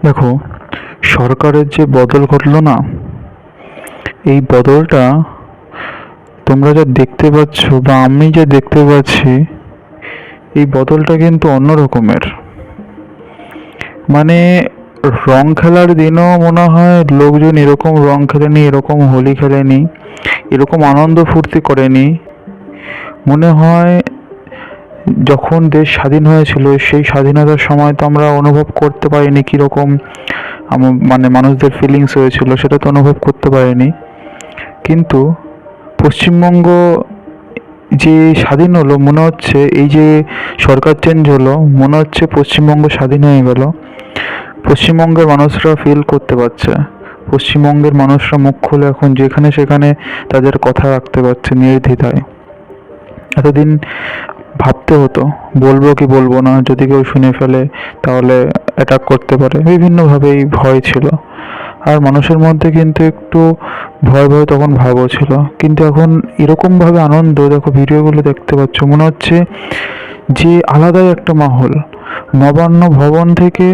দেখো, সরকারের যে বদল ঘটলো না, এই বদলটা তোমরা যা দেখতে পাচ্ছ বা আমি যা দেখতে পাচ্ছি, এই বদলটা কিন্তু অন্য রকমের। মানে রং খেলার দিনও মনে হয় লোকজন এরকম রং খেলেনি, এরকম হোলি খেলেনি, এরকম আনন্দ ফুর্তি করেনি। মনে হয় যখন দেশ স্বাধীন হয়েছিল সেই স্বাধীনতার সময় তো আমরা অনুভব করতে পারিনি কীরকম মানে মানুষদের ফিলিংস হয়েছিল, সেটা তো অনুভব করতে পারিনি। কিন্তু পশ্চিমবঙ্গ যে স্বাধীন হলো, মনে হচ্ছে এই যে সরকার চেঞ্জ হলো, মনে হচ্ছে পশ্চিমবঙ্গ স্বাধীন হয়ে গেল। পশ্চিমবঙ্গের মানুষরা ফিল করতে পারছে, পশ্চিমবঙ্গের মানুষরা মুখ খুলে এখন যেখানে সেখানে তাদের কথা রাখতে পারছে নির্দ্বিধায়। এতদিন ভাবতে হতো বলবো কি বলবো না, যদি কেউ শুনে ফেলে তাহলে অ্যাটাক করতে পারে, বিভিন্নভাবেই ভয় ছিল। আর মানুষের মধ্যে কিন্তু একটু ভয় ভয় তখন ভাবও ছিল। কিন্তু এখন এরকমভাবে আনন্দ, দেখো ভিডিওগুলো দেখতে পাচ্ছ, মনে হচ্ছে যে আলাদাই একটা মাহল। নবান্ন ভবন থেকে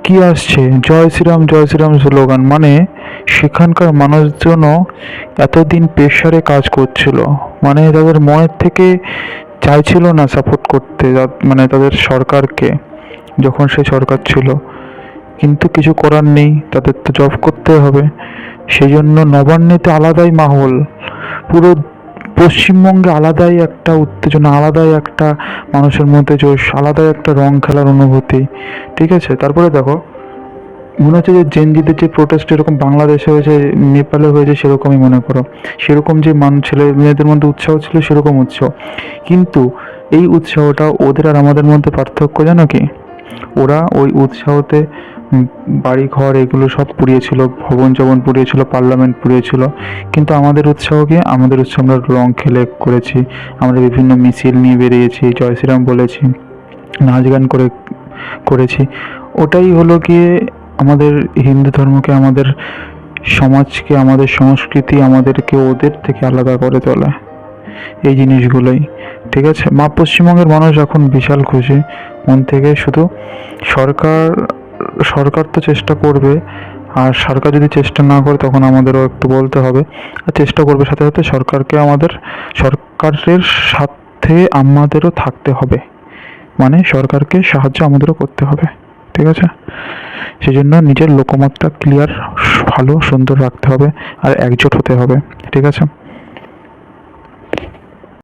কি আসছে, জয় শ্রীরাম স্লোগান। মানে সেখানকার মানুষজনও এতদিন প্রেশারে কাজ করছিল, মানে তাদের মনের থেকে চাইছিল না সাপোর্ট করতে, মানে তাদের সরকারকে, যখন সেই সরকার ছিল। কিন্তু কিছু করার নেই, তাদের তো জব করতে হবে। সেই জন্য নবান্নেতে আলাদাই মাহল, পুরো পশ্চিমবঙ্গে আলাদাই একটা উত্তেজনা, আলাদাই একটা মানুষের মধ্যে জোশ, আলাদাই একটা রং খেলার অনুভূতি। ঠিক আছে, তারপরে দেখো, মনে হচ্ছে যে জেনজিদের যে প্রোটেস্ট এরকম বাংলাদেশে হয়েছে, নেপালে হয়েছে, সেরকমই মনে করো। সেরকম যে ছেলে মেয়েদের মধ্যে উৎসাহ ছিল, সেরকম উৎসাহ। কিন্তু এই উৎসাহটা ওদের আর আমাদের মধ্যে পার্থক্য জানো কি? ওরা ওই উৎসাহতে বাড়ি ঘর এগুলো সব পুড়িয়েছিল, ভবন জবন পুড়িয়েছিল, পার্লামেন্ট পুড়িয়েছিল। কিন্তু আমাদের উৎসাহ কি? আমাদের উৎসাহ আমরা রং খেলে করেছি, আমরা বিভিন্ন মিছিল নিয়ে বেরিয়েছি, জয় শ্রীরাম বলেছি, নাচ গান করেছি। ওটাই হলো গিয়ে আমাদের হিন্দু ধর্মকে, আমাদের সমাজকে, আমাদের সংস্কৃতি, আমাদেরকে ওদের থেকে আলাদা করে তোলে এই জিনিসগুলোই। ঠিক আছে, পশ্চিমবঙ্গের মানুষ এখন বিশাল খুশি মন থেকে। শুধু সরকার সরকার তো চেষ্টা করবে, আর সরকার যদি চেষ্টা না করে তখন আমাদেরও একটু বলতে হবে। আর চেষ্টা করবে, সাথে সাথে সরকারের সাথে আমাদেরও থাকতে হবে, মানে সরকারকে সাহায্য আমাদেরও করতে হবে। ঠিক আছে, সেই জন্য নিজের লোকমতটা ক্লিয়ার, ভালো সুন্দর রাখতে হবে, আর একজোট হতে হবে। ঠিক আছে।